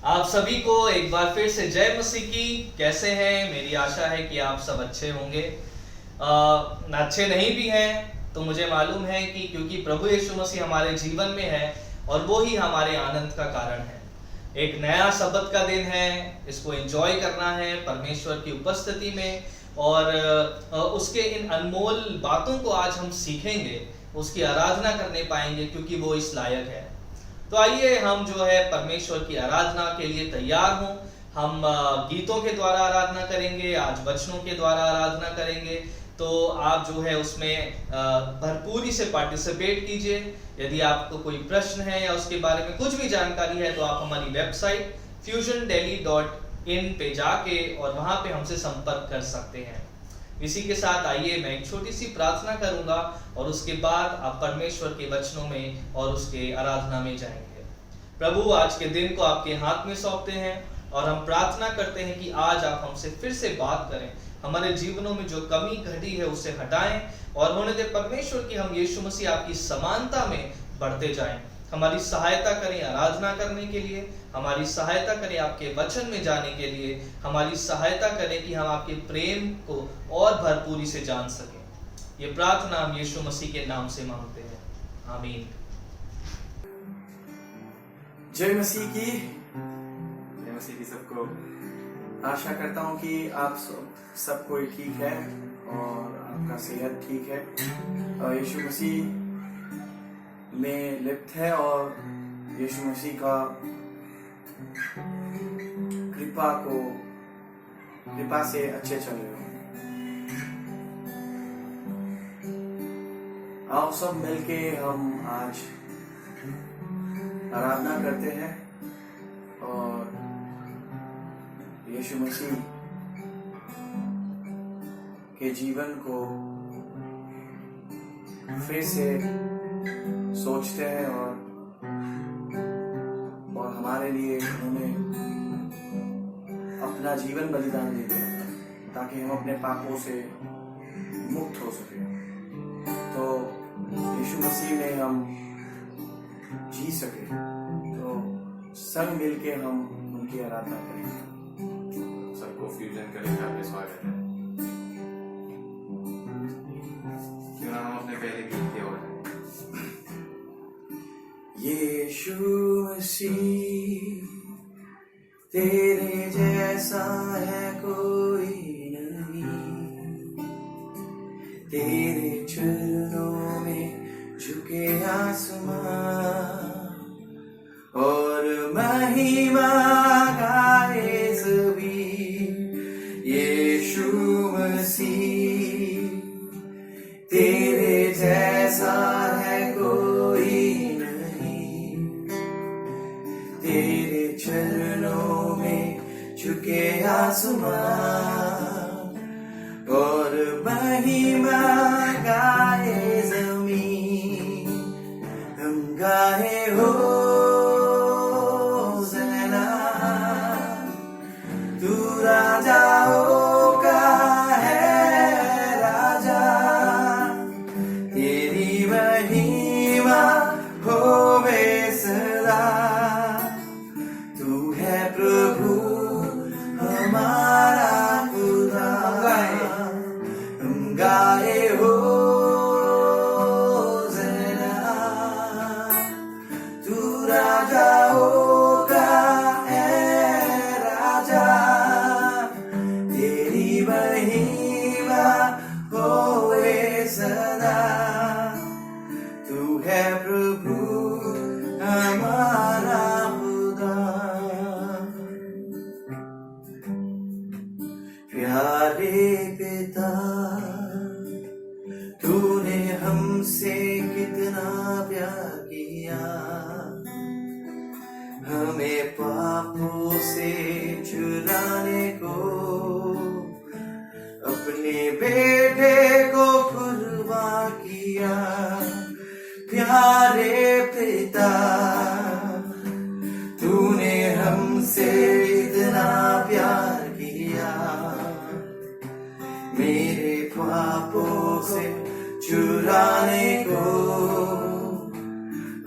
आप सभी को एक बार फिर से जय मसीह की। कैसे हैं? मेरी आशा है कि आप सब अच्छे होंगे। अच्छे नहीं भी हैं तो मुझे मालूम है कि क्योंकि प्रभु यीशु मसीह हमारे जीवन में है और वो ही हमारे आनंद का कारण है। एक नया सबत का दिन है, इसको एंजॉय करना है परमेश्वर की उपस्थिति में और उसके इन अनमोल बातों को आज हम सीखेंगे, उसकी आराधना करने पाएंगे क्योंकि वो इस लायक है। तो आइए हम जो है परमेश्वर की आराधना के लिए तैयार हों। हम गीतों के द्वारा आराधना करेंगे, आज वचनों के द्वारा आराधना करेंगे। तो आप जो है उसमें भरपूरी से पार्टिसिपेट कीजिए। यदि आपको कोई प्रश्न है या उसके बारे में कुछ भी जानकारी है तो आप हमारी वेबसाइट fusiondelhi.in पे जाके और वहां पे हमसे संपर्क कर सकते हैं। इसी के साथ आइए मैं एक छोटी सी प्रार्थना करूंगा और उसके बाद आप परमेश्वर के वचनों में और उसके आराधना में जाएंगे। प्रभु, आज के दिन को आपके हाथ में सौंपते हैं और हम प्रार्थना करते हैं कि आज आप हमसे फिर से बात करें, हमारे जीवनों में जो कमी घटी है उसे हटाएं और होने दे परमेश्वर की हम यीशु मसीह आपकी समानता में बढ़ते जाएं। हमारी सहायता करें आराधना करने के लिए, हमारी सहायता करें आपके वचन में जाने के लिए, हमारी सहायता करें कि हम आपके प्रेम को और भरपूरी से जान सकें। ये प्रार्थना हम यीशु मसीह के नाम से मांगते हैं, आमीन। जय मसीह की। जय मसीह की सबको। आशा करता हूँ कि आप सब कोई ठीक है और आपका सेहत ठीक है और यीशु मसीह में लिप्त है और यीशु मसीह का कृपा से अच्छे चल रहे हो। आओ सब मिलके हम आज आराधना करते हैं और यीशु मसीह के जीवन को फिर से सोचते हैं और हमारे लिए उन्होंने अपना जीवन बलिदान दे दिया था ताकि हम अपने पापों से मुक्त हो सके। तो यीशु मसीह में हम जी सके तो संग मिलके हम उनकी आराधना करेंगे। सबको फ्यूजन करेंगे आपके स्वागत है। क्यों ना हम अपने पहले गीत की ओर यीशु मसीह तेरे जैसा है कोई नहीं, तेरे चरणों में झुके आसमां और महिमा गाए सभी। यीशु मसीह तेरे जैसा है कोई नहीं, तेरे चरणों में झुके आसमां और महिमा गाए जमीन। हम गाए हो राजाओं का है राजा, तेरी महिमा होवे सदा। तू है प्रभु हमारा खुदा। हम गाए हो ज़रा, तू राजाओं का महिमा होवे सदा। तू है प्रभु हमारा खुदा। प्यारे पिता, तूने हमसे कितना प्यार किया, हमें पापों से छुड़ाने को अपने बेटे को कुर्बान किया। प्यारे पिता, तूने हमसे इतना प्यार किया, मेरे पापों से छुड़ाने को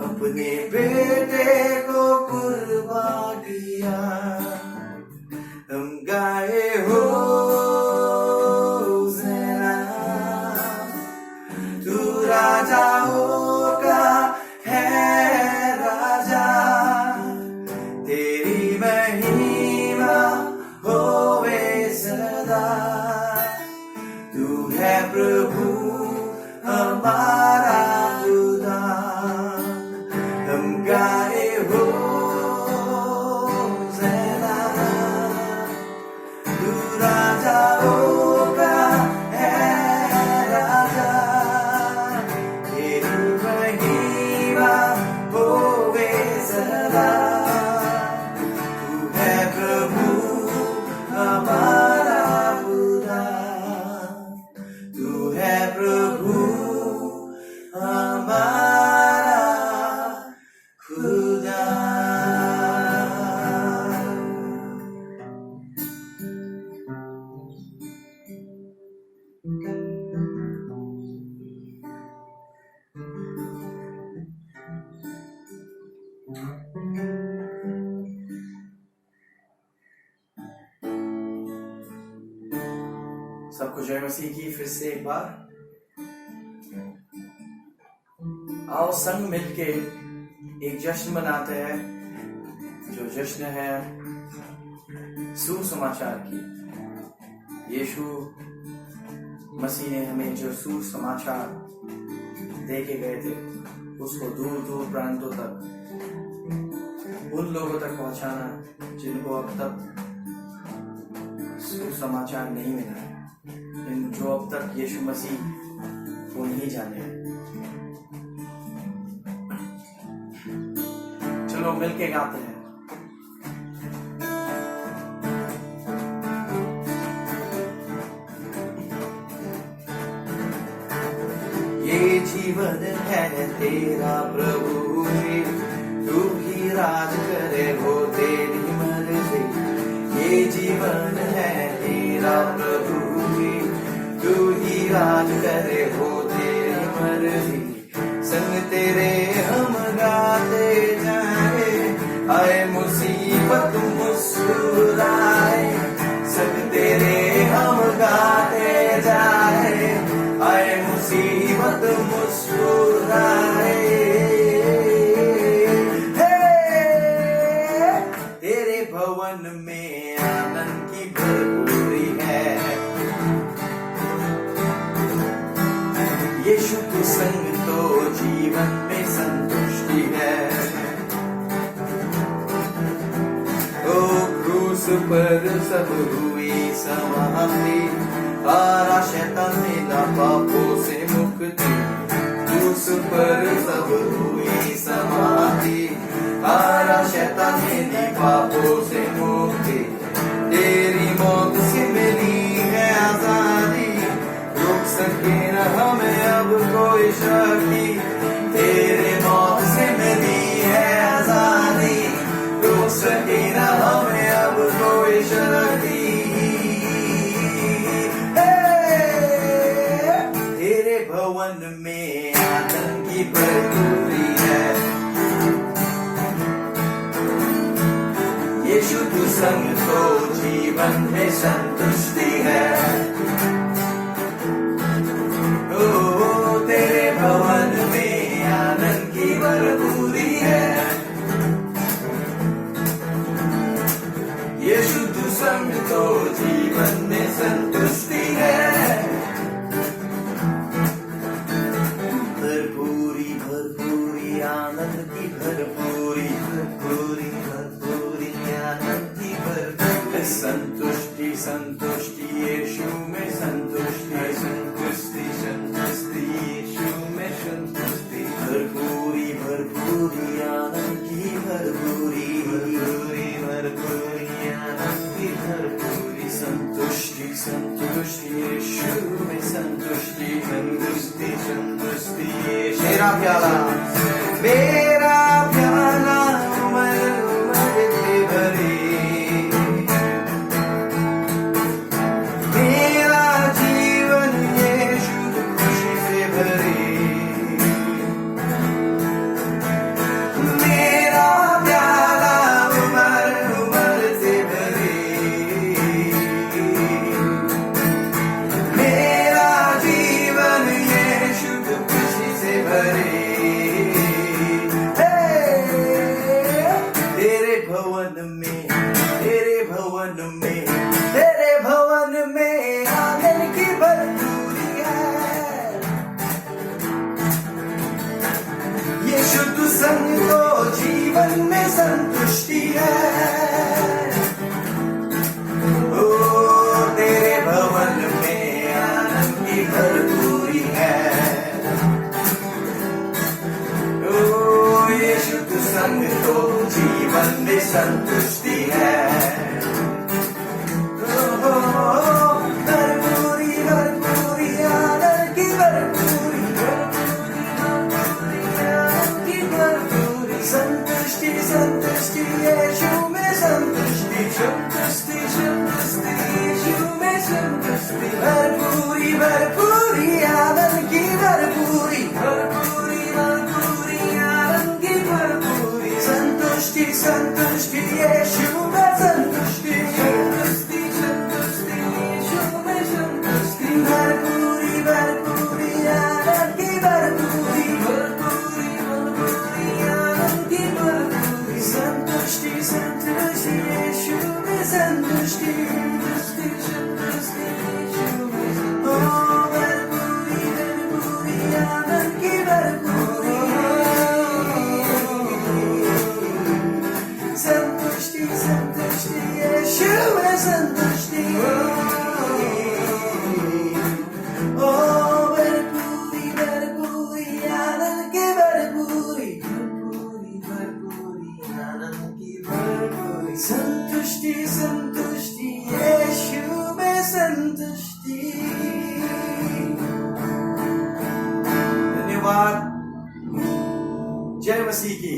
अपने बेटे को कुर्बान किया। जय मसीह की फिर से एक बार। आओ संग मिलके एक जश्न मनाते हैं, जो जश्न है सुसमाचार की। यीशु मसीह ने हमें जो सुसमाचार दे के गए थे, उसको दूर दूर प्रांतों तक, उन लोगों तक पहुंचाना जिनको अब तक सुसमाचार नहीं मिला है, जो अब तक यीशु मसीह को नहीं जाने हैं। चलो मिलके गाते हैं। ये जीवन है तेरा प्रभु जी, तू ही राज करे हो तेरी मर्जी। ये जीवन है तेरा प्रभु जी, तू ही राज करे हो तेरी मर्जी। संग तेरे हम गाते जाए, आए मुसीबत मुस्कुराए। संग तेरे हम गाते जाए, आए मुसीबत मुस्कुराए। तेरे भवन में आनंद की भरपूरी है, यीशु के संग तो जीवन में संतुष्टि है। ओ क्रूस पर सब हुई समाप्ति, तारा शैतान मिला पापों से मुक्ति। क्रूस पर सब हुई समाप्ति, तारा शैतान मिली पापों से मुक्ति। तेरी मौत से मिली है आजादी, रोक सके न हमें अब कोई शक्ति। तेरे मौत से मिली है आजादी, रोक सके न हमें अब कोई शक्ति। तेरे भवन में आनंद की भरपूरी है, यीशु तू संग तो जीवन में संतुष्टि है। ओ तेरे भवन में आनंद की भरपूरी है, यीशु तू संग तो जीवन में संतुष्टि है। भरपूरी भरपूरी आनंद की भरपूरी, भरपूरी भरपूरी आनंद की भरपूरी। संतुष्टि संतुष्टि यीशु में संतुष्टि, संतुष्टि संतुष्टि यीशु में संतुष्टि। भरपूरी भरपूरी आनंद की भरपूरी, भरपूरी भरपूरी आनंद की भरपूरी। संतुष्टि संतुष्टि यीशु में संतुष्टि, संतुष्टि संतुष्टि यीशु। मेरा प्याला उमर उमर से भरे, मेरा जीवन यीशु खुशी से भरे। मेरा प्याला उमर उमर से भरे, मेरा जीवन यीशु खुशी से भरे। तेरे भवन में, तेरे भवन में, तेरे भवन में आनंद की भरपूरी है, यीशु तू संग तो जीवन में संतुष्टि है। ओ तेरे भवन में आनंद की भरपूरी है, ओ यीशु तू संग तो जीवन में संतुष्टि है। भरपूरी भरपूरी आनंद की भरपूरी, आनंद की भरपूरी। संतुष्टि संतुष्टि यीशु में संतुष्टि, संतुष्टि संतुष्टि यीशु में संतुष्टि। भरपूरी भरपूरी आनंद की भरपूरी, भरपूरी भरपूरी आनंद की भरपूरी। संतुष्टि संतुष्टि यीशु में संतुष्टि, संतुष्टि संतुष्टि यीशु में संतुष्टि। संतुष्टि यीशु में संतुष्टि। धन्यवाद। जय मसीह की।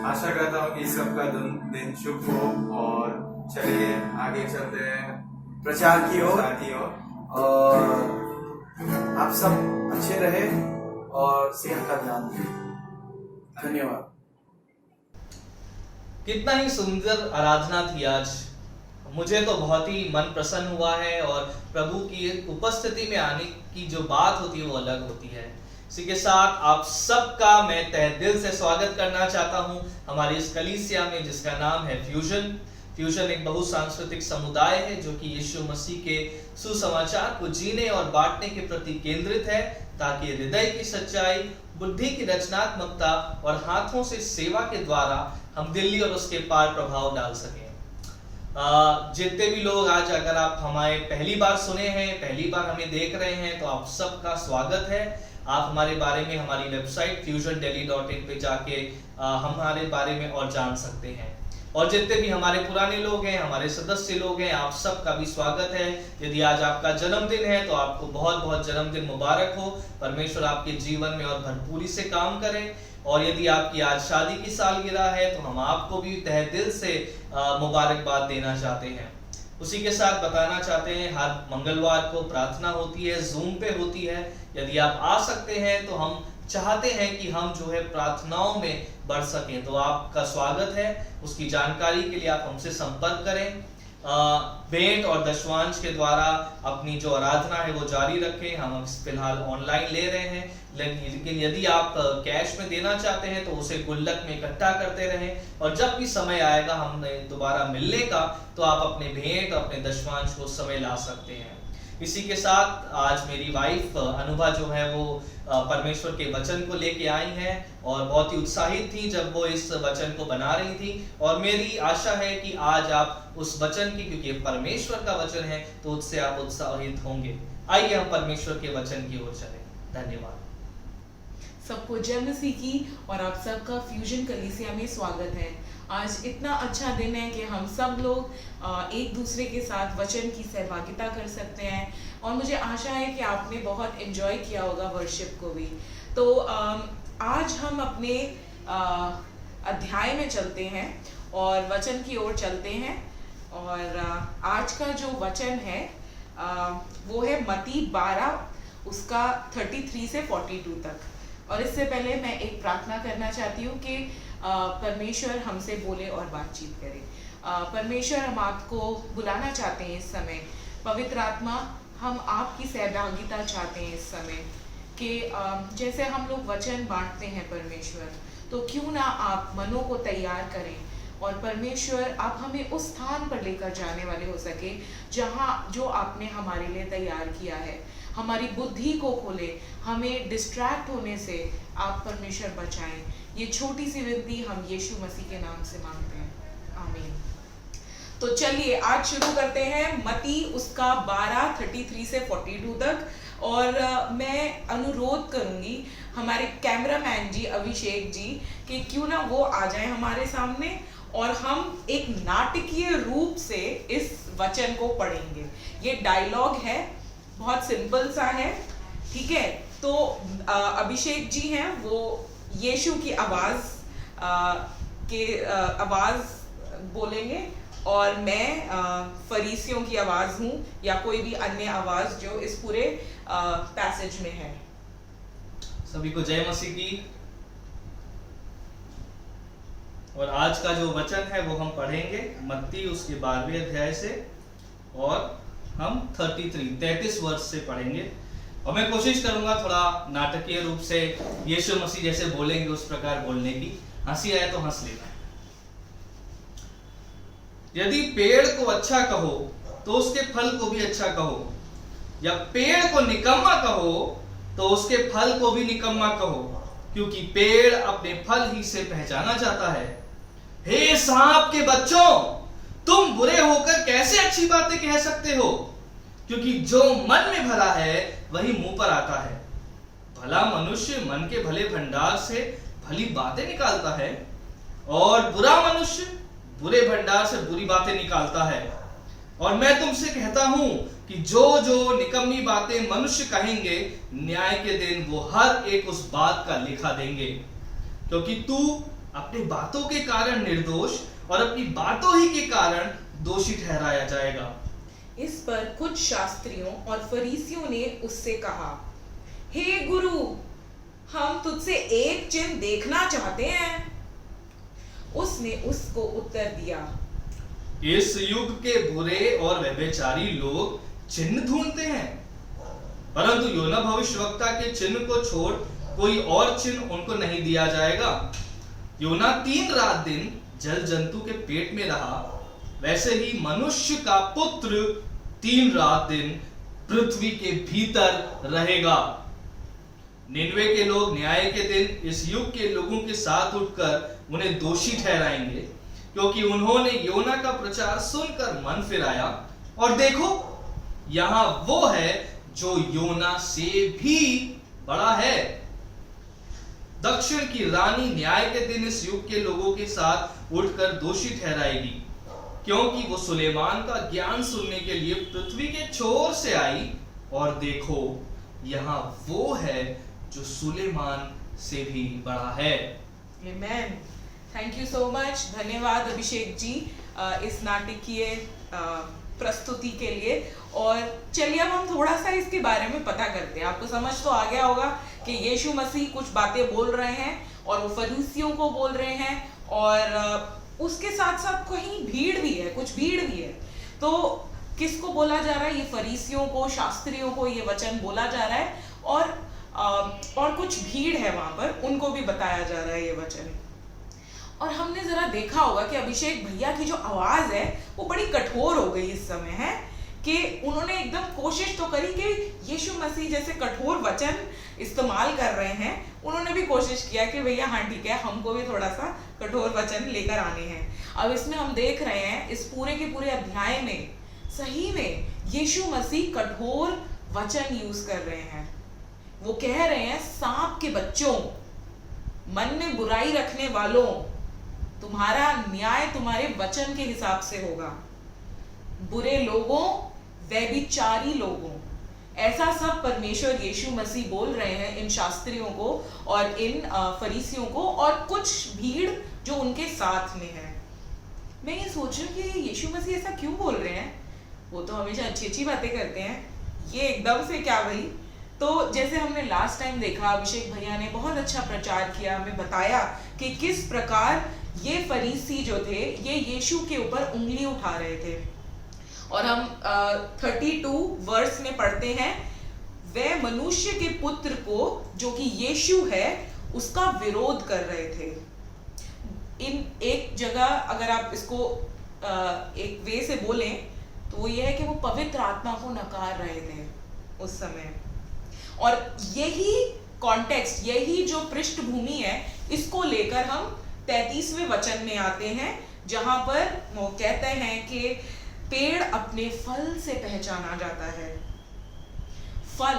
आशा करता हूँ कि सबका दिन शुभ हो और चलिए आगे चलते हैं प्रचार की ओर और आप सब अच्छे रहे और सेहत का ध्यान दें। धन्यवाद। कितना ही सुंदर आराधना थी आज। मुझे तो बहुत ही मन प्रसन्न हुआ है और प्रभु की उपस्थिति में आने की जो बात होती है वो अलग होती है। इसी के साथ आप सबका मैं तहे दिल से स्वागत करना चाहता हूं हमारी इस कलीसिया में जिसका नाम है फ्यूजन। फ्यूजन एक बहुसांस्कृतिक समुदाय है जो कि यीशु मसीह के सुसमाचार को जीने और बांटने के प्रति केंद्रित है, ताकि हृदय की सच्चाई, बुद्धि की रचनात्मकता और हाथों से सेवा के द्वारा हम दिल्ली और उसके पार प्रभाव डाल सकें। जितने भी लोग आज अगर आप हमारे पहली बार सुने हैं, पहली बार हमें देख रहे हैं, तो आप सबका स्वागत है। आप हमारे बारे में हमारी वेबसाइट fusiondelhi.in पे जाके हमारे बारे में और जान सकते हैं। और जितने भी हमारे पुराने लोग हैं, हमारे सदस्य लोग हैं, आप सबका भी स्वागत है। यदि आज आपका जन्मदिन है तो आपको बहुत बहुत जन्मदिन मुबारक हो। परमेश्वर आपके जीवन में और भरपूरी से काम करे। और यदि आपकी आज शादी की सालगिरह है तो हम आपको भी तहे दिल से मुबारकबाद देना चाहते हैं। उसी के साथ बताना चाहते हैं हर मंगलवार को प्रार्थना होती है, जूम पे होती है। यदि आप आ सकते हैं तो हम चाहते हैं कि हम जो है प्रार्थनाओं में बढ़ सकें, तो आपका स्वागत है। उसकी जानकारी के लिए आप हमसे संपर्क करें। भेंट और दशवांश के द्वारा अपनी जो आराधना है वो जारी रखें। हम फिलहाल ऑनलाइन ले रहे हैं, लेकिन यदि आप कैश में देना चाहते हैं तो उसे गुल्लक में इकट्ठा करते रहें और जब भी समय आएगा हमें दोबारा मिलने का तो आप अपने भेंट और अपने दशवांश को समय ला सकते हैं। इसी के साथ आज मेरी वाइफ अनुभा जो है वो परमेश्वर के वचन को लेके आई हैं और बहुत ही उत्साहित थी जब वो इस वचन को बना रही थी। और मेरी आशा है कि आज आप उस वचन की, क्योंकि परमेश्वर का वचन है, तो उससे आप उत्साहित होंगे। आइए हम परमेश्वर के वचन की ओर चलें। धन्यवाद। सबको जय मसीह की और आप सबका फ्यूजन कलीसिया में स्वागत है। आज इतना अच्छा दिन है कि हम सब लोग एक दूसरे के साथ वचन की सहभागिता कर सकते हैं और मुझे आशा है कि आपने बहुत एंजॉय किया होगा वर्शिप को भी। तो आज हम अपने अध्याय में चलते हैं और वचन की ओर चलते हैं। और आज का जो वचन है वो है मत्ती 12 उसका 33 से 42 तक। और इससे पहले मैं एक प्रार्थना करना चाहती हूँ कि परमेश्वर हमसे बोले और बातचीत करे। परमेश्वर, हम आपको बुलाना चाहते हैं इस समय। पवित्र आत्मा, हम आपकी सहभागिता चाहते हैं इस समय कि जैसे हम लोग वचन बांटते हैं परमेश्वर, तो क्यों ना आप मनों को तैयार करें और परमेश्वर आप हमें उस स्थान पर लेकर जाने वाले हो सके जहाँ जो आपने हमारे लिए तैयार किया है। हमारी बुद्धि को खोले, हमें डिस्ट्रैक्ट होने से आप परमेश्वर बचाएं। ये छोटी सी विनती हम यीशु मसीह के नाम से मांगते हैं, आमीन। तो चलिए आज शुरू करते हैं मत्ती उसका 12:33 से 42 तक। और मैं अनुरोध करूंगी हमारे कैमरामैन जी अभिषेक जी कि क्यों ना वो आ जाए हमारे सामने और हम एक नाटकीय रूप से इस वचन को पढ़ेंगे। ये डायलॉग है, बहुत सिंपल सा है, ठीक है। तो अभिषेक जी हैं, वो यीशु की आवाज बोलेंगे और मैं फरीसियों की आवाज हूँ या कोई भी अन्य आवाज जो इस पूरे पैसेज में है। सभी को जय मसीह की। और आज का जो वचन है वो हम पढ़ेंगे मत्ती उसके 12वें अध्याय से और हम 33 वर्ष से पढ़ेंगे। और मैं कोशिश करूंगा थोड़ा नाटकीय रूप से यीशु मसीह जैसे बोलेंगे उस प्रकार बोलने की। हंसी आए तो हंस लेना। यदि पेड़ को अच्छा कहो तो उसके फल को भी अच्छा कहो, या पेड़ को निकम्मा कहो तो उसके फल को भी निकम्मा कहो, क्योंकि पेड़ अपने फल ही से पहचाना जाता है। हे सांप के बच्चों, तुम बुरे होकर कैसे अच्छी बातें कह सकते हो? क्योंकि जो मन में भरा है वही मुंह पर आता है। भला मनुष्य मन के भले भंडार से भली बातें निकालता है और बुरा मनुष्य बुरे भंडार से बुरी बातें निकालता है। और मैं तुमसे कहता हूं कि जो जो निकम्मी बातें मनुष्य कहेंगे, न्याय के दिन वो हर एक उस बात का लेखा देंगे। क्योंकि तू अपनी बातों के कारण निर्दोष और अपनी बातों ही के कारण दोषी ठहराया जाएगा। इस पर कुछ शास्त्रियों और फरीसियों ने उससे कहा, हे गुरु, हम तुझसे एक चिन्ह देखना चाहते हैं। उसने उसको उत्तर दिया, इस युग के बुरे और व्यभिचारी लोग चिन्ह ढूंढते हैं, परंतु योना भविष्यवक्ता के चिन्ह को छोड़ कोई और चिन्ह उनको नहीं दिया जाएगा। योना 3 रात दिन जल जंतु के पेट में रहा, वैसे ही मनुष्य का पुत्र 3 रात दिन पृथ्वी के भीतर रहेगा। निनवे के लोग न्याय के दिन इस युग के लोगों के साथ उठकर उन्हें दोषी ठहराएंगे, क्योंकि उन्होंने योना का प्रचार सुनकर मन फिराया। और देखो, यहां वो है जो योना से भी बड़ा है। दक्षिण की रानी न्याय के दिन इस युग के लोगों के साथ उठकर दोषी ठहराएगी, क्योंकि वो सुलेमान का ज्ञान सुनने के लिए पृथ्वी के छोर से आई। और देखो, यहां वो है जो सुलेमान से भी बड़ा है। Amen. Thank you so much. धन्यवाद अभिषेक जी इस नाटकीय प्रस्तुति के लिए। और चलिए अब हम थोड़ा सा इसके बारे में पता करते हैं। आपको समझ तो आ गया होगा कि यीशु मसीह कुछ बातें बोल रहे हैं और वो फरीसियों को बोल रहे हैं, और उसके साथ साथ कहीं भीड़ भी है, कुछ भीड़ भी है। तो किसको बोला जा रहा है? ये फरीसियों को, शास्त्रियों को ये वचन बोला जा रहा है, और कुछ भीड़ है वहां पर, उनको भी बताया जा रहा है ये वचन। और हमने जरा देखा होगा कि अभिषेक भैया की जो आवाज है वो बड़ी कठोर हो गई इस समय, है कि उन्होंने एकदम कोशिश तो करी कि यीशु मसीह जैसे कठोर वचन इस्तेमाल कर रहे हैं, उन्होंने भी कोशिश किया कि भैया हाँ ठीक है, हमको भी थोड़ा सा कठोर वचन लेकर आने हैं। अब इसमें हम देख रहे हैं इस पूरे के पूरे अध्याय में सही में यीशु मसीह कठोर वचन यूज कर रहे हैं। वो कह रहे हैं, सांप के बच्चों, मन में बुराई रखने वालों, तुम्हारा न्याय तुम्हारे वचन के हिसाब से होगा। बुरे लोगों, व्यभिचारी लोगों, ऐसा सब परमेश्वर यीशु मसीह बोल रहे हैं इन शास्त्रियों को और इन फरीसियों को और कुछ भीड़ जो उनके साथ में है। मैं ये सोच रही हूँ कि यीशु मसीह ऐसा क्यों बोल रहे हैं? वो तो हमेशा अच्छी अच्छी बातें करते हैं, ये एकदम से क्या भाई? तो जैसे हमने लास्ट टाइम देखा, अभिषेक भैया ने बहुत अच्छा प्रचार किया, हमें बताया कि किस प्रकार ये फरीसी जो थे ये यीशु के ऊपर उंगली उठा रहे थे। और हम 32 वर्ष में पढ़ते हैं, वे मनुष्य के पुत्र को जो कि यीशु है उसका विरोध कर रहे थे। इन एक जगह अगर आप इसको एक वे से बोलें तो वो ये है कि वो पवित्र आत्मा को नकार रहे थे उस समय। और यही कॉन्टेक्स्ट, यही जो पृष्ठभूमि है, इसको लेकर हम 33वें वचन में आते हैं, जहां पर वो कहते हैं कि पेड़ अपने फल से पहचाना जाता है। फल,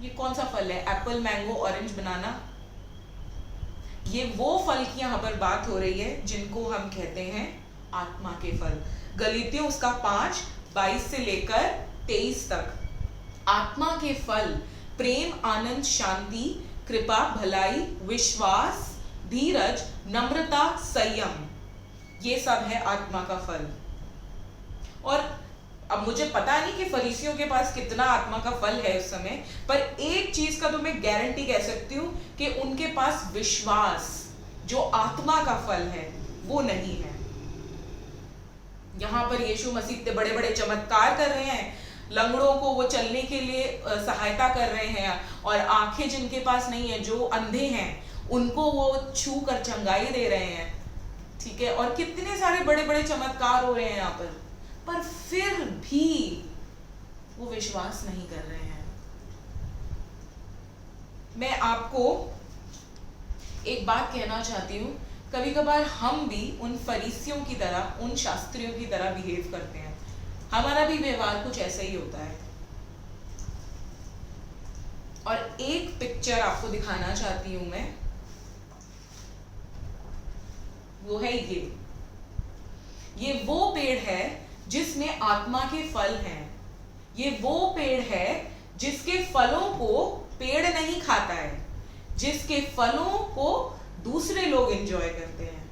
ये कौन सा फल है? एप्पल, मैंगो, ऑरेंज, बनाना, ये वो फल की यहाँ पर बात हो रही है जिनको हम कहते हैं आत्मा के फल। गलीतियों उसका 5:22 से लेकर 23 तक। आत्मा के फल प्रेम, आनंद, शांति, कृपा, भलाई, विश्वास, धीरज, नम्रता, संयम, ये सब है आत्मा का फल। और अब मुझे पता नहीं कि फरीसियों के पास कितना आत्मा का फल है उस समय, पर एक चीज का तो मैं गारंटी कह सकती हूँ कि उनके पास विश्वास जो आत्मा का फल है वो नहीं है। यहाँ पर यीशु मसीह इतने बड़े बड़े चमत्कार कर रहे हैं, लंगड़ों को वो चलने के लिए सहायता कर रहे हैं, और आंखें जिनके पास नहीं है, जो अंधे हैं, उनको वो छू कर चंगाई दे रहे हैं, ठीक है, और कितने सारे बड़े बड़े चमत्कार हो रहे हैं यहाँ पर फिर भी वो विश्वास नहीं कर रहे हैं। मैं आपको एक बात कहना चाहती हूँ, कभी कभार हम भी उन फरीसियों की तरह, उन शास्त्रियों की तरह बिहेव करते हैं, हमारा भी व्यवहार कुछ ऐसा ही होता है। और एक पिक्चर आपको दिखाना चाहती हूं मैं, वो है ये वो पेड़ है जिसमें आत्मा के फल हैं। ये वो पेड़ है जिसके फलों को पेड़ नहीं खाता है, जिसके फलों को दूसरे लोग एंजॉय करते हैं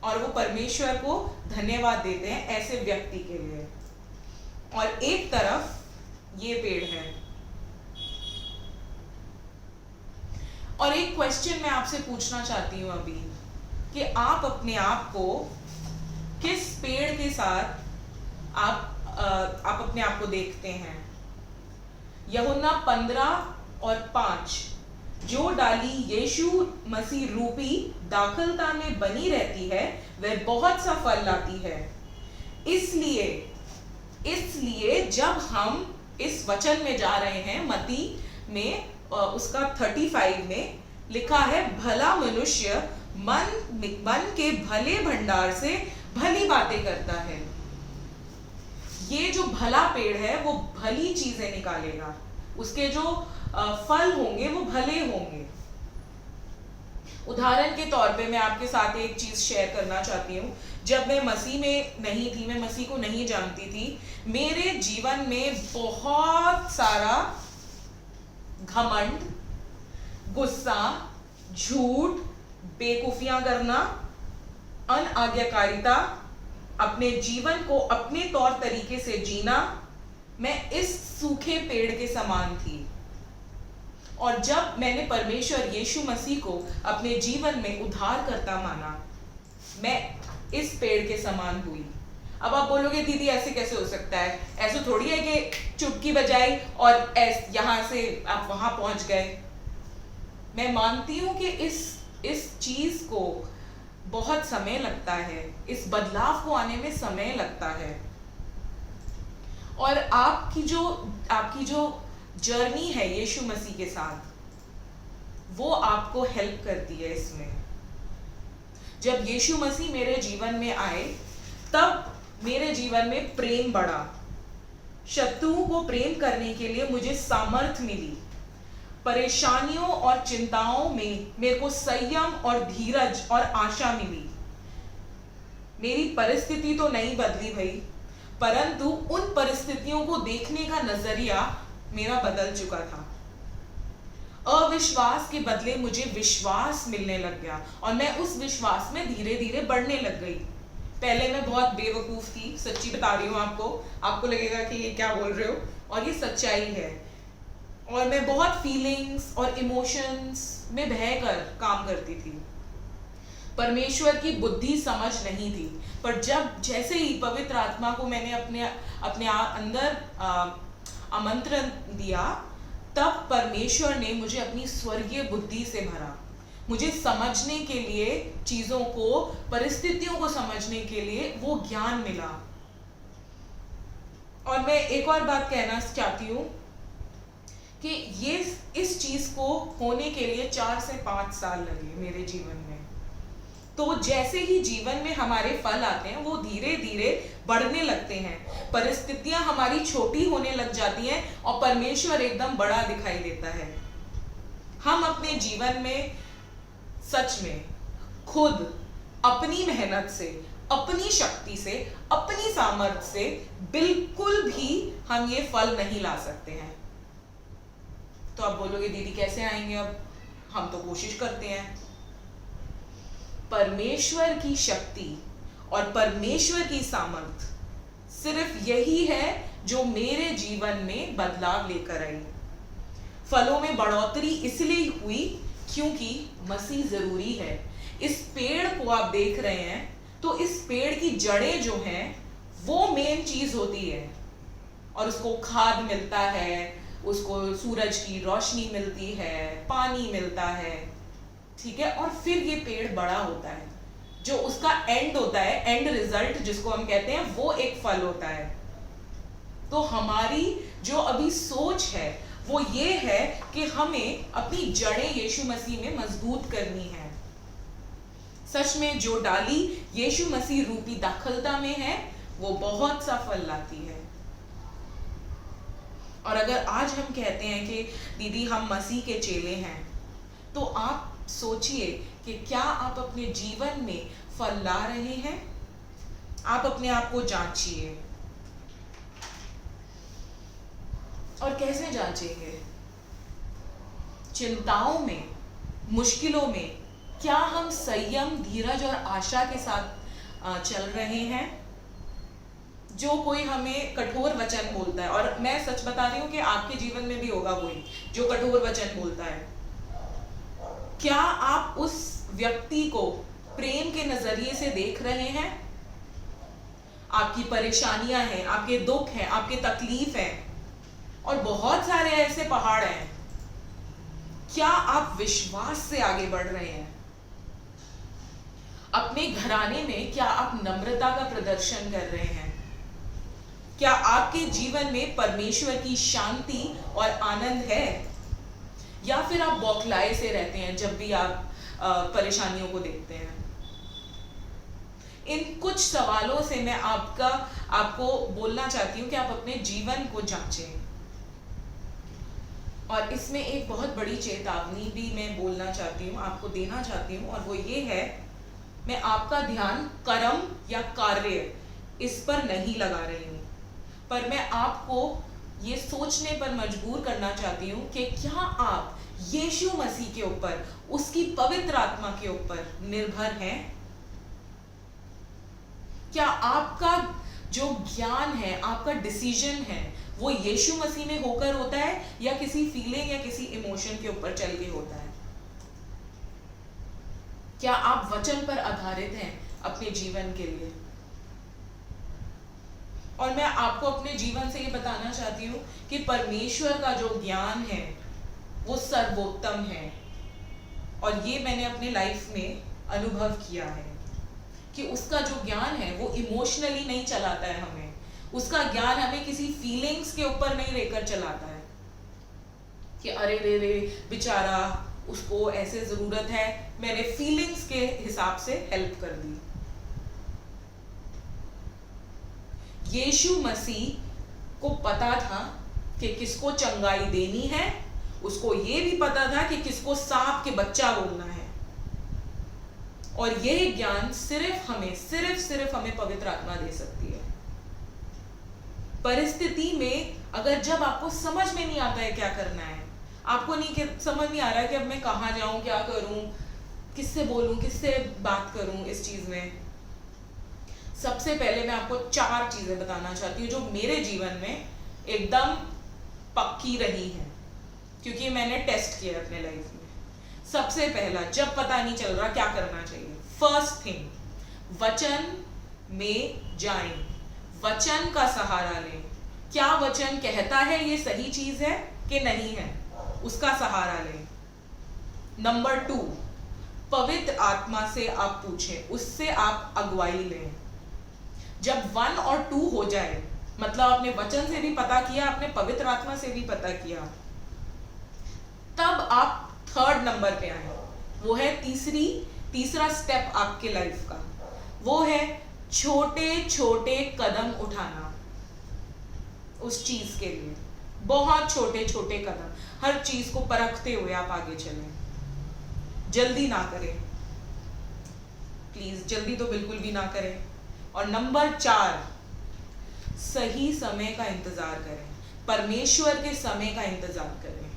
और वो परमेश्वर को धन्यवाद देते हैं ऐसे व्यक्ति के लिए। और एक तरफ ये पेड़ है। और एक क्वेश्चन मैं आपसे पूछना चाहती हूं अभी कि आप अपने आप को किस पेड़ के साथ आप अपने आप को देखते हैं। यूहन्ना 15:5 जो डाली यीशु मसीह रूपी दाखलता में बनी रहती है वह बहुत सा फल लाती है। इसलिए जब हम इस वचन में जा रहे हैं, मत्ती में उसका 35 में लिखा है, भला मनुष्य मन के भले भंडार से भली बातें करता है। ये जो भला पेड़ है वो भली चीजें निकालेगा, उसके जो फल होंगे वो भले होंगे। उदाहरण के तौर पे मैं आपके साथ एक चीज शेयर करना चाहती हूँ। जब मैं मसीह में नहीं थी, मैं मसीह को नहीं जानती थी, मेरे जीवन में बहुत सारा घमंड, गुस्सा, झूठ, बेवकूफियां करना, अनाज्ञाकारिता, अपने जीवन को अपने तौर तरीके से जीना, मैं इस सूखे पेड़ के समान थी। और जब मैंने परमेश्वर यीशु मसीह को अपने जीवन में उद्धारकर्ता माना, मैं इस पेड़ के समान हुई। अब आप बोलोगे दीदी ऐसे कैसे हो सकता है? ऐसे थोड़ी है कि चुटकी बजाई और यहां से आप वहां पहुंच गए। मैं मानती हूं कि इस चीज को बहुत समय लगता है, इस बदलाव को आने में समय लगता है। और आपकी जो जर्नी है यीशु मसीह के साथ, वो आपको हेल्प करती है इसमें। जब यीशु मसीह मेरे जीवन में आए तब मेरे जीवन में प्रेम बढ़ा। शत्रुओं को प्रेम करने के लिए मुझे सामर्थ्य मिली। परेशानियों और चिंताओं में मेरे को संयम और धीरज और आशा मिली। मेरी परिस्थिति तो नहीं बदली भाई, परंतु उन परिस्थितियों को देखने का नजरिया मेरा बदल चुका था। अविश्वास के बदले मुझे विश्वास मिलने लग गया और मैं उस विश्वास में धीरे धीरे बढ़ने लग गई। पहले मैं बहुत बेवकूफ थी, सच्ची बता रही हूँ आपको लगेगा कि ये क्या बोल रहे हो, और ये सच्चाई है। और मैं बहुत फीलिंग्स और इमोशंस में बहकर काम करती थी। परमेश्वर की बुद्धि समझ नहीं थी, पर जैसे ही पवित्र आत्मा को मैंने अपने अंदर आमंत्रण दिया, तब परमेश्वर ने मुझे अपनी स्वर्गीय बुद्धि से भरा। मुझे समझने के लिए, चीजों को, परिस्थितियों को समझने के लिए वो ज्ञान मिला। और मैं एक और बात कहना चाहती हूँ कि इस चीज को होने के लिए 4 से 5 साल लगे मेरे जीवन में। तो जैसे ही जीवन में हमारे फल आते हैं वो धीरे धीरे बढ़ने लगते हैं। परिस्थितियां हमारी छोटी होने लग जाती हैं और परमेश्वर एकदम बड़ा दिखाई देता है। हम अपने जीवन में सच में खुद अपनी मेहनत से, अपनी शक्ति से, अपनी सामर्थ्य से बिल्कुल भी हम ये फल नहीं ला सकते हैं। तो आप बोलोगे दीदी कैसे आएंगे? अब हम तो कोशिश करते हैं। परमेश्वर की शक्ति और परमेश्वर की सामर्थ सिर्फ यही है जो मेरे जीवन में बदलाव लेकर आई। फलों में बढ़ोतरी इसलिए हुई क्योंकि मसीह जरूरी है। इस पेड़ को आप देख रहे हैं तो इस पेड़ की जड़ें जो हैं वो मेन चीज होती है, और उसको खाद मिलता है, उसको सूरज की रोशनी मिलती है, पानी मिलता है, ठीक है। और फिर ये पेड़ बड़ा होता है, जो उसका एंड होता है, एंड रिजल्ट जिसको हम कहते हैं, वो एक फल होता है। तो हमारी जो अभी सोच है वो ये है कि हमें अपनी जड़ें यीशु मसीह में मजबूत करनी है। सच में जो डाली यीशु मसीह रूपी दाखलता में है वो बहुत सा फल लाती है। और अगर आज हम कहते हैं कि दीदी हम मसीह के चेले हैं, तो आप सोचिए कि क्या आप अपने जीवन में फल ला रहे हैं? आप अपने आप को जांचिए। और कैसे जांचेंगे? चिंताओं में, मुश्किलों में क्या हम संयम, धीरज और आशा के साथ चल रहे हैं? जो कोई हमें कठोर वचन बोलता है, और मैं सच बता रही हूं कि आपके जीवन में भी होगा कोई जो कठोर वचन बोलता है, क्या आप उस व्यक्ति को प्रेम के नजरिए से देख रहे हैं? आपकी परेशानियां हैं, आपके दुख हैं, आपके तकलीफ हैं, और बहुत सारे ऐसे पहाड़ हैं। क्या आप विश्वास से आगे बढ़ रहे हैं? अपने घराने में क्या आप नम्रता का प्रदर्शन कर रहे हैं? क्या आपके जीवन में परमेश्वर की शांति और आनंद है? या फिर आप बौखलाए से रहते हैं जब भी आप परेशानियों को देखते हैं? इन कुछ सवालों से मैं आपको बोलना चाहती हूं कि आप अपने जीवन को जांचें। और इसमें एक बहुत बड़ी चेतावनी भी मैं बोलना चाहती हूँ, आपको देना चाहती हूँ, और वो ये है, मैं आपका ध्यान कर्म या कार्य इस पर नहीं लगा रही हूँ, पर मैं आपको ये सोचने पर मजबूर करना चाहती हूँ कि क्या आप यीशु मसीह के ऊपर, उसकी पवित्र आत्मा के ऊपर निर्भर हैं? क्या आपका जो ज्ञान है, आपका डिसीजन है, वो यीशु मसीह में होकर होता है या किसी फीलिंग या किसी इमोशन के ऊपर चल के होता है? क्या आप वचन पर आधारित हैं अपने जीवन के लिए? और मैं आपको अपने जीवन से ये बताना चाहती हूँ कि परमेश्वर का जो ज्ञान है वो सर्वोत्तम है, और ये मैंने अपने लाइफ में अनुभव किया है कि उसका जो ज्ञान है वो इमोशनली नहीं चलाता है हमें, उसका ज्ञान हमें किसी फीलिंग्स के ऊपर नहीं लेकर चलाता है कि अरे रे रे बेचारा, उसको ऐसे जरूरत है, मैंने फीलिंग्स के हिसाब से हेल्प कर दी। यीशु मसीह को पता था कि किसको चंगाई देनी है, उसको ये भी पता था कि किसको सांप के बच्चा बोलना है, और यह ज्ञान सिर्फ हमें पवित्र आत्मा दे सकती है। परिस्थिति में अगर जब आपको समझ में नहीं आता है क्या करना है, आपको समझ नहीं आ रहा है कि अब मैं कहाँ जाऊं, क्या करूं, किससे बोलूं, किससे बात करूं, इस चीज में सबसे पहले मैं आपको 4 चीजें बताना चाहती हूँ जो मेरे जीवन में एकदम पक्की रही हैं, क्योंकि मैंने टेस्ट किया अपने लाइफ में। सबसे पहला, जब पता नहीं चल रहा क्या करना चाहिए, फर्स्ट थिंग, वचन में जाएं, वचन का सहारा लें। क्या वचन कहता है ये सही चीज है कि नहीं है, उसका सहारा लें। नंबर 2, पवित्र आत्मा से आप पूछें, उससे आप अगुवाई लें। जब 1 और 2 हो जाए, मतलब आपने वचन से भी पता किया, आपने पवित्र आत्मा से भी पता किया, तब आप 3rd नंबर पे आए। वो है तीसरा स्टेप आपके लाइफ का, वो है छोटे छोटे कदम उठाना उस चीज के लिए। बहुत छोटे छोटे कदम, हर चीज को परखते हुए आप आगे चलें, जल्दी ना करें, प्लीज जल्दी तो बिल्कुल भी ना करें। और नंबर 4, सही समय का इंतजार करें, परमेश्वर के समय का इंतजार करें।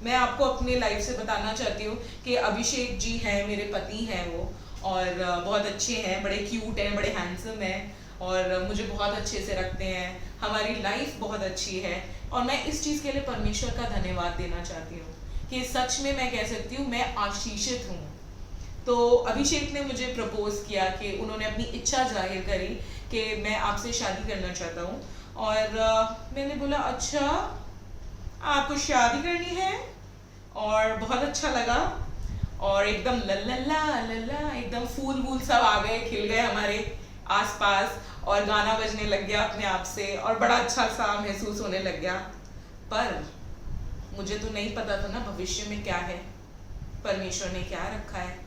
मैं आपको अपने लाइफ से बताना चाहती हूँ कि अभिषेक जी हैं, मेरे पति हैं वो, और बहुत अच्छे हैं, बड़े क्यूट हैं, बड़े हैंडसम हैं, और मुझे बहुत अच्छे से रखते हैं, हमारी लाइफ बहुत अच्छी है। और मैं इस चीज़ के लिए परमेश्वर का धन्यवाद देना चाहती हूँ कि सच में मैं कह सकती हूँ मैं आशीषित हूँ। तो अभिषेक ने मुझे प्रपोज किया कि उन्होंने अपनी इच्छा जाहिर करी कि मैं आपसे शादी करना चाहता हूँ, और मैंने बोला अच्छा आपको शादी करनी है, और बहुत अच्छा लगा, और एकदम लल्ला एकदम फूल वूल सब आ गए, खिल गए हमारे आसपास, और गाना बजने लग गया अपने आप से, और बड़ा अच्छा सा महसूस होने लग गया। पर मुझे तो नहीं पता था ना भविष्य में क्या है, परमेश्वर ने क्या रखा है।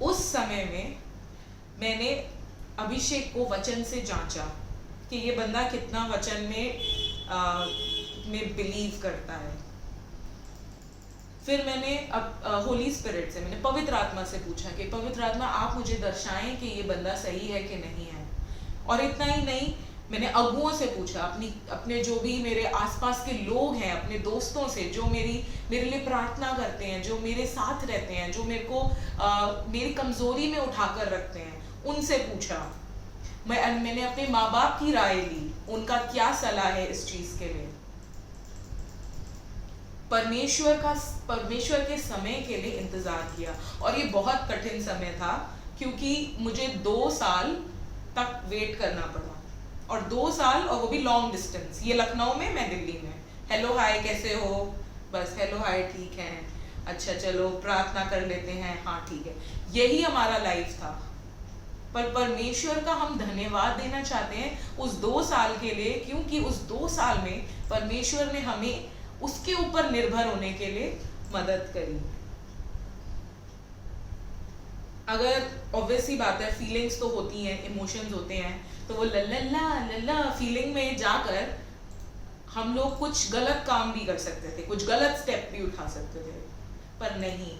उस समय में मैंने अभिषेक को वचन से जांचा कि ये बंदा कितना वचन में बिलीव करता है। फिर मैंने होली स्पिरिट से, मैंने पवित्र आत्मा से पूछा कि पवित्र आत्मा आप मुझे दर्शाएं कि ये बंदा सही है कि नहीं है। और इतना ही नहीं, मैंने अगुओं से पूछा, अपने जो भी मेरे आसपास के लोग हैं, अपने दोस्तों से जो मेरे लिए प्रार्थना करते हैं, जो मेरे साथ रहते हैं, जो मेरे को मेरी कमजोरी में उठाकर रखते हैं, उनसे पूछा। मैंने अपने माँ बाप की राय ली, उनका क्या सलाह है इस चीज के लिए। परमेश्वर के समय के लिए इंतजार किया, और ये बहुत कठिन समय था क्योंकि मुझे 2 साल तक वेट करना पड़ा, और 2 साल, और वो भी लॉन्ग डिस्टेंस। ये लखनऊ में, मैं दिल्ली में। हेलो हाय कैसे हो, बस हेलो हाय ठीक है, अच्छा चलो प्रार्थना कर लेते हैं, हाँ ठीक है, यही हमारा लाइफ था। पर परमेश्वर का हम धन्यवाद देना चाहते हैं उस 2 साल के लिए, क्योंकि उस 2 साल में परमेश्वर ने हमें उसके ऊपर निर्भर होने के लिए मदद करी। अगर ऑब्वियसली बात है, फीलिंग्स तो होती हैं, इमोशंस होते हैं, तो वो लल्ला फीलिंग में जाकर हम लोग कुछ गलत काम भी कर सकते थे, कुछ गलत स्टेप भी उठा सकते थे। पर नहीं,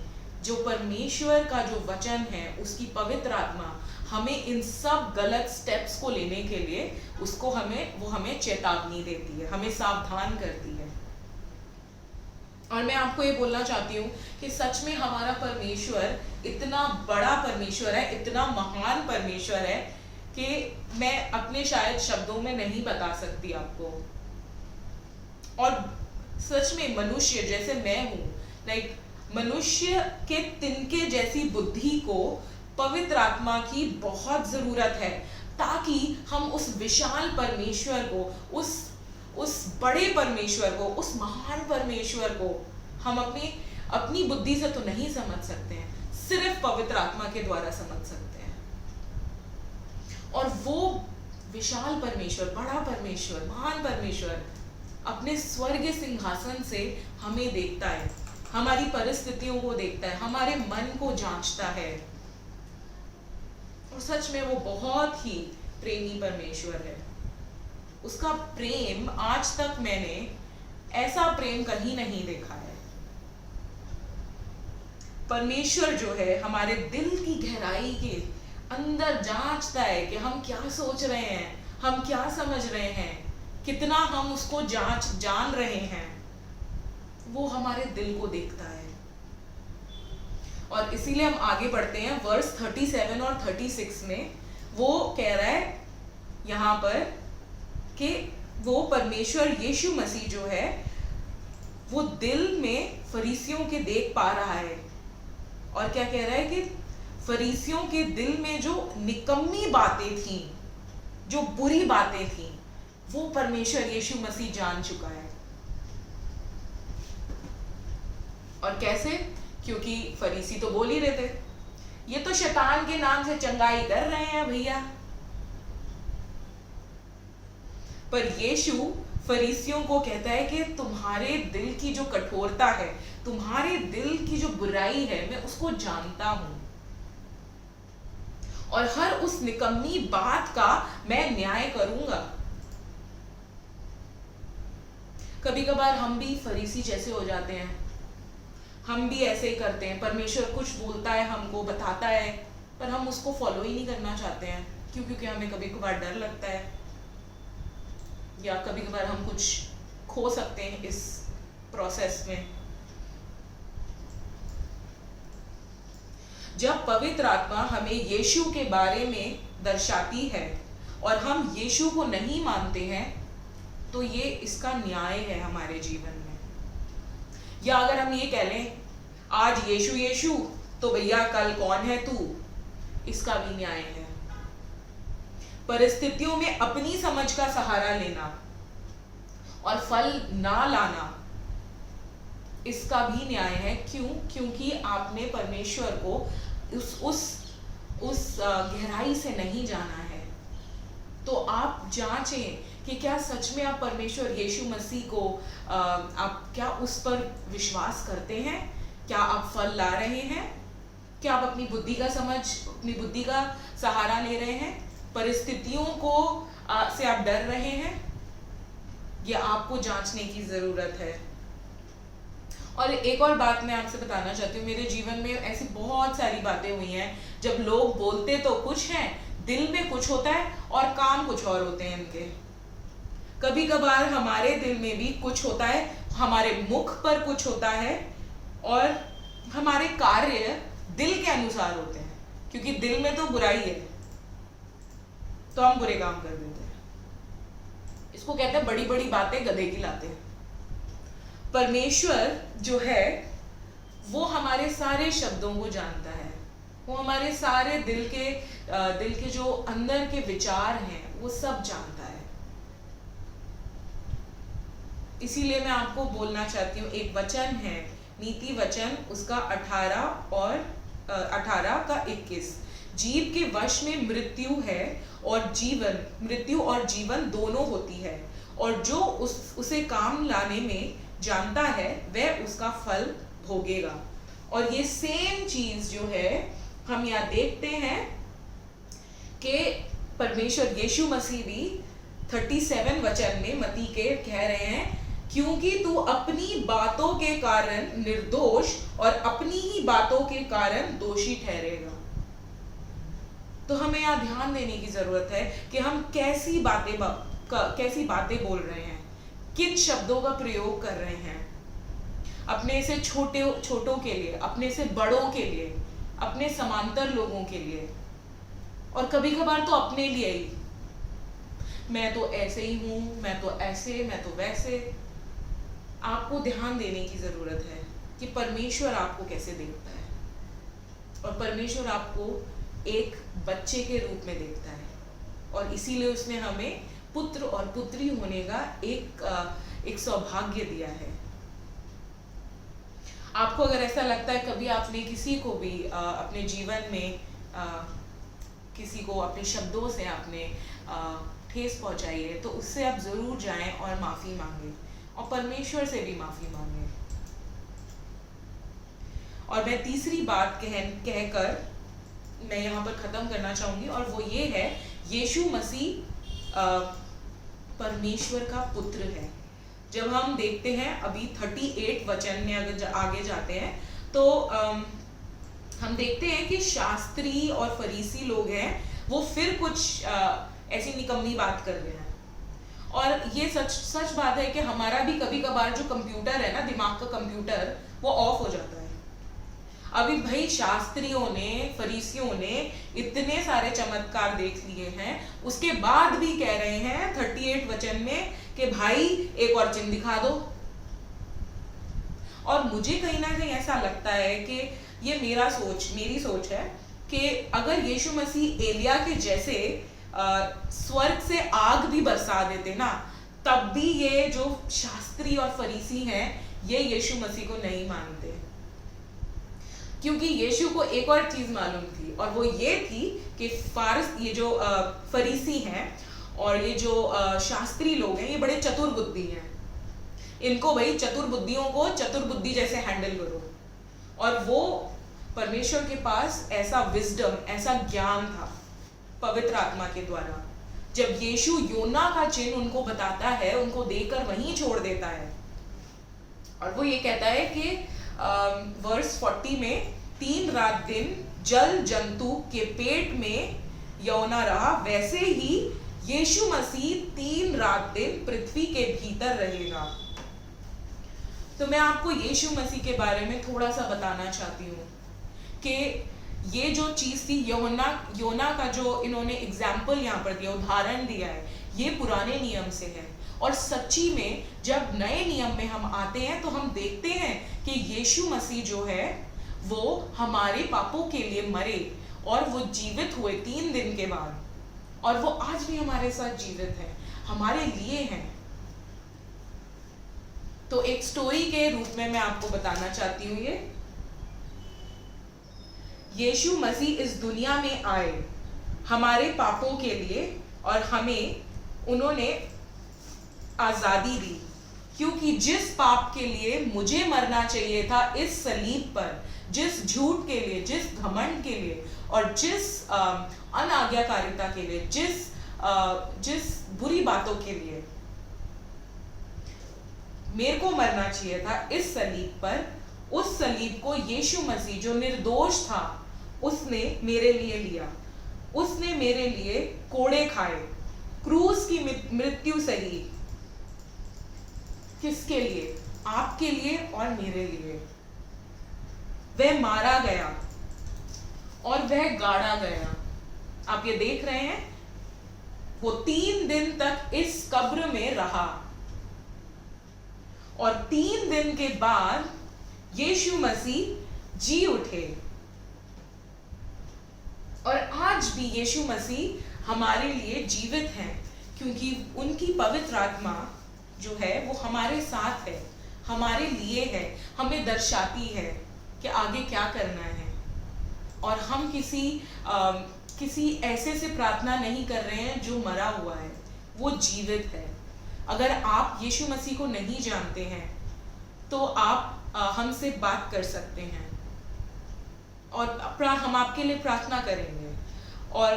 जो परमेश्वर का जो वचन है, उसकी पवित्र आत्मा हमें इन सब गलत स्टेप्स को लेने के लिए वो हमें चेतावनी देती है, हमें सावधान करती है। और मैं आपको ये बोलना चाहती हूँ कि सच में हमारा परमेश्वर इतना बड़ा परमेश्वर है, इतना महान परमेश्वर है कि मैं अपने शायद शब्दों में नहीं बता सकती आपको। और सच में मनुष्य जैसे मैं हूँ, लाइक मनुष्य के तिनके जैसी बुद्धि को पवित्र आत्मा की बहुत जरूरत है, ताकि हम उस विशाल परमेश्वर को, उस बड़े परमेश्वर को, उस महान परमेश्वर को हम अपनी बुद्धि से तो नहीं समझ सकते हैं, सिर्फ पवित्र आत्मा के द्वारा समझ सकते हैं। और वो विशाल परमेश्वर, बड़ा परमेश्वर, महान परमेश्वर अपने स्वर्ग सिंहासन से हमें देखता है, हमारी परिस्थितियों को देखता है, हमारे मन को जांचता है। और सच में वो बहुत ही प्रेमी परमेश्वर है। उसका प्रेम आज तक मैंने ऐसा प्रेम कहीं नहीं देखा है। परमेश्वर जो है हमारे दिल की गहराई के अंदर जांचता है कि हम क्या सोच रहे हैं, हम क्या समझ रहे हैं, कितना हम उसको जान रहे हैं। वो हमारे दिल को देखता है। और इसीलिए हम आगे बढ़ते हैं, वर्स 37 और 36 में वो कह रहा है यहाँ पर कि वो परमेश्वर यीशु मसीह जो है वो दिल में फरीसियों के देख पा रहा है। और क्या कह रहा है कि फरीसियों के दिल में जो निकम्मी बातें थी, जो बुरी बातें थी, वो परमेश्वर यीशु मसीह जान चुका है। और कैसे? क्योंकि फरीसी तो बोल ही रहे थे, ये तो शैतान के नाम से चंगाई कर रहे हैं भैया। पर यीशु फरीसियों को कहता है कि तुम्हारे दिल की जो कठोरता है, तुम्हारे दिल की जो बुराई है, मैं उसको जानता हूं, और हर उस निकम्मी बात का मैं न्याय करूंगा। कभी कभार हम भी फरीसी जैसे हो जाते हैं, हम भी ऐसे ही करते हैं। परमेश्वर कुछ बोलता है, हमको बताता है, पर हम उसको फॉलो ही नहीं करना चाहते हैं। क्यों? क्योंकि हमें कभी कभार डर लगता है, या कभी कभार हम कुछ खो सकते हैं इस प्रोसेस में। जब पवित्र आत्मा हमें यीशु के बारे में दर्शाती है और हम यीशु को नहीं मानते हैं, तो ये इसका न्याय है हमारे जीवन में। या अगर हम ये कह लें आज यीशु यीशु, तो भैया कल कौन है तू, इसका भी न्याय है। परिस्थितियों में अपनी समझ का सहारा लेना और फल ना लाना, इसका भी न्याय है। क्यों? क्योंकि आपने परमेश्वर को उस गहराई से नहीं जाना है। तो आप जांचें कि क्या सच में आप परमेश्वर यीशु मसीह को आप क्या उस पर विश्वास करते हैं? क्या आप फल ला रहे हैं? क्या आप अपनी बुद्धि का सहारा ले रहे हैं? परिस्थितियों को से आप डर रहे हैं? ये आपको जांचने की जरूरत है। और एक और बात मैं आपसे बताना चाहती हूँ, मेरे जीवन में ऐसी बहुत सारी बातें हुई हैं जब लोग बोलते तो कुछ हैं, दिल में कुछ होता है और काम कुछ और होते हैं इनके। कभी कभार हमारे दिल में भी कुछ होता है, हमारे मुख पर कुछ होता है और हमारे कार्य दिल के अनुसार होते हैं, क्योंकि दिल में तो बुराई है तो हम बुरे काम कर देते हैं। इसको कहते हैं बड़ी बड़ी बातें गधे की लाते। परमेश्वर जो है वो हमारे सारे शब्दों को जानता है, वो हमारे सारे दिल के जो अंदर के विचार हैं वो सब जानता है। इसीलिए मैं आपको बोलना चाहती हूँ, एक वचन है नीति वचन उसका 18 का 21, जीव के वश में मृत्यु है और मृत्यु और जीवन दोनों होती है, और जो उसे काम लाने में जानता है वह उसका फल भोगेगा। और ये सेम चीज जो है हम यहाँ देखते हैं कि परमेश्वर यीशु मसीह भी 37 वचन में मती के कह रहे हैं, क्योंकि तू अपनी बातों के कारण निर्दोष और अपनी ही बातों के कारण दोषी ठहरेगा। तो हमें यहाँ ध्यान देने की जरूरत है कि हम कैसी बातें बोल रहे हैं, किन शब्दों का प्रयोग कर रहे हैं, अपने से छोटों के लिए, अपने से बड़ों के लिए, अपने समांतर लोगों के लिए, और कभी कभार तो अपने लिए ही। मैं तो ऐसे ही हूं, मैं तो ऐसे, मैं तो वैसे। आपको ध्यान देने की जरूरत है कि परमेश्वर आपको कैसे देखता है, और परमेश्वर आपको एक बच्चे के रूप में देखता है, और इसीलिए उसने हमें पुत्र और पुत्री होने का एक सौभाग्य दिया है। आपको अगर ऐसा लगता है कभी आपने किसी को भी अपने जीवन में किसी को अपने शब्दों से आपने ठेस पहुंचाई है, तो उससे आप जरूर जाएं और माफी मांगे, और परमेश्वर से भी माफी मांगे। और मैं तीसरी बात कहकर मैं यहाँ पर खत्म करना चाहूंगी, और वो ये है, यीशु मसीह परमेश्वर का पुत्र है। जब हम देखते हैं अभी 38 वचन में अगर आगे जाते हैं तो हम देखते हैं कि शास्त्री और फरीसी लोग हैं, वो फिर कुछ ऐसी निकम्मी बात कर रहे हैं। और ये सच बात है कि हमारा भी कभी कभार जो कंप्यूटर है ना, दिमाग का कंप्यूटर, वो ऑफ हो जाता है। अभी भाई शास्त्रियों ने, फरीसियों ने इतने सारे चमत्कार देख लिए हैं, उसके बाद भी कह रहे हैं 38 वचन में कि भाई एक और चिन्ह दिखा दो। और मुझे कहीं ना कहीं ऐसा लगता है कि ये मेरी सोच है कि अगर यीशु मसीह एलिया के जैसे स्वर्ग से आग भी बरसा देते ना, तब भी ये जो शास्त्री और फरीसी हैं ये यीशु मसीह को नहीं मानते, क्योंकि यीशु को एक और चीज मालूम थी, और वो ये थी कि ये जो फरीसी हैं और ये जो शास्त्री लोग हैं, ये बड़े चतुर बुद्धि हैं। इनको भाई चतुर बुद्धियों को चतुर बुद्धि जैसे हैंडल करो। और वो परमेश्वर के पास ऐसा विजडम, ऐसा ज्ञान था पवित्र आत्मा के द्वारा। जब यीशु योना का चिन्ह उनको बताता है, उनको देकर वहीं छोड़ देता है, और वो ये कहता है कि वर्स 40 में 3 रात दिन जल जंतु के पेट में योना रहा, वैसे ही यीशु मसीह 3 रात दिन पृथ्वी के भीतर रहेगा। तो मैं आपको यीशु मसीह के बारे में थोड़ा सा बताना चाहती हूँ कि ये जो चीज थी, योना का जो इन्होंने एग्जाम्पल यहाँ पर दिया, उदाहरण दिया है, ये पुराने नियम से है। और सच्ची में जब नए नियम में हम आते हैं तो हम देखते हैं कि यीशु मसीह जो है वो हमारे पापों के लिए मरे और वो जीवित हुए 3 दिन के बाद, और वो आज भी हमारे साथ जीवित है, हमारे लिए हैं। तो एक स्टोरी के रूप में मैं आपको बताना चाहती हूँ, ये यीशु मसीह इस दुनिया में आए हमारे पापों के लिए, और हमें उन्होंने आजादी दी, क्योंकि जिस पाप के लिए मुझे मरना चाहिए था इस सलीब पर, जिस झूठ के लिए, जिस घमंड के लिए, और जिस अनाज्ञाकारिता के लिए, जिस बुरी बातों के लिए, मेरे को मरना चाहिए था इस सलीब पर, उस सलीब को यीशु मसीह जो निर्दोष था उसने मेरे लिए लिया। उसने मेरे लिए कोड़े खाए, क्रूस की मृत्यु सही। किसके लिए? आपके लिए और मेरे लिए। वह मारा गया और वह गाड़ा गया। आप ये देख रहे हैं, वो 3 दिन तक इस कब्र में रहा और 3 दिन के बाद यीशु मसीह जी उठे। और आज भी यीशु मसीह हमारे लिए जीवित हैं, क्योंकि उनकी पवित्र आत्मा जो है वो हमारे साथ है, हमारे लिए है, हमें दर्शाती है कि आगे क्या करना है। और हम किसी ऐसे से प्रार्थना नहीं कर रहे हैं जो मरा हुआ है, वो जीवित है। अगर आप यीशु मसीह को नहीं जानते हैं तो आप हमसे बात कर सकते हैं और हम आपके लिए प्रार्थना करेंगे। और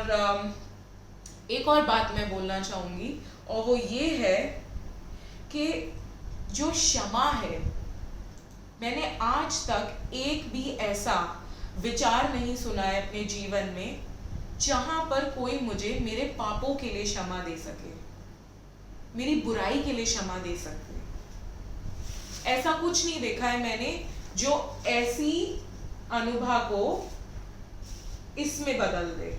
एक और बात मैं बोलना चाहूंगी, और वो ये है कि जो क्षमा है, मैंने आज तक एक भी ऐसा विचार नहीं सुना है अपने जीवन में जहां पर कोई मुझे मेरे पापों के लिए क्षमा दे सके, मेरी बुराई के लिए क्षमा दे सके। ऐसा कुछ नहीं देखा है मैंने जो ऐसी अनुभव को इसमें बदल दे।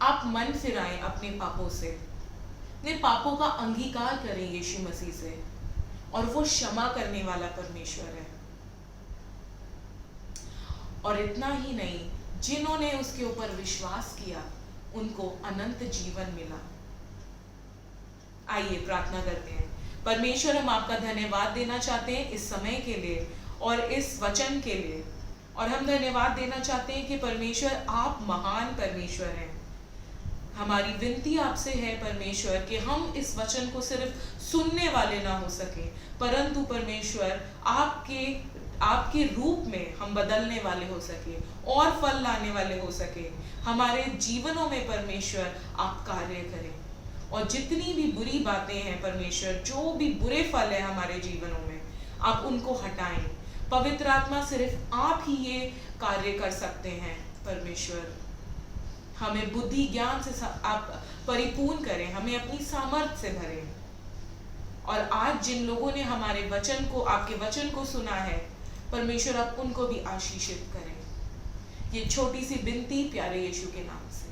आप मन फिराएं अपने पापों से, अपने पापों का अंगीकार करें यीशु मसीह से, और वो क्षमा करने वाला परमेश्वर है। और इतना ही नहीं, जिन्होंने उसके ऊपर विश्वास किया उनको अनंत जीवन मिला। आइए प्रार्थना करते हैं। परमेश्वर, हम आपका धन्यवाद देना चाहते हैं इस समय के लिए और इस वचन के लिए, और हम धन्यवाद देना चाहते हैं कि परमेश्वर आप महान परमेश्वर हैं। हमारी विनती आपसे है परमेश्वर कि हम इस वचन को सिर्फ सुनने वाले ना हो सके, परंतु परमेश्वर आपके रूप में हम बदलने वाले हो सके और फल लाने वाले हो सके। हमारे जीवनों में परमेश्वर आप कार्य करें, और जितनी भी बुरी बातें हैं परमेश्वर, जो भी बुरे फल है हमारे जीवनों में, आप उनको हटाएं। पवित्र आत्मा, सिर्फ आप ही ये कार्य कर सकते हैं परमेश्वर। हमें बुद्धि ज्ञान से आप परिपूर्ण करें, हमें अपनी सामर्थ्य से भरें। और आज जिन लोगों ने हमारे वचन को, आपके वचन को सुना है परमेश्वर, आप उनको भी आशीषित करें। ये छोटी सी विनती प्यारे यीशु के नाम से।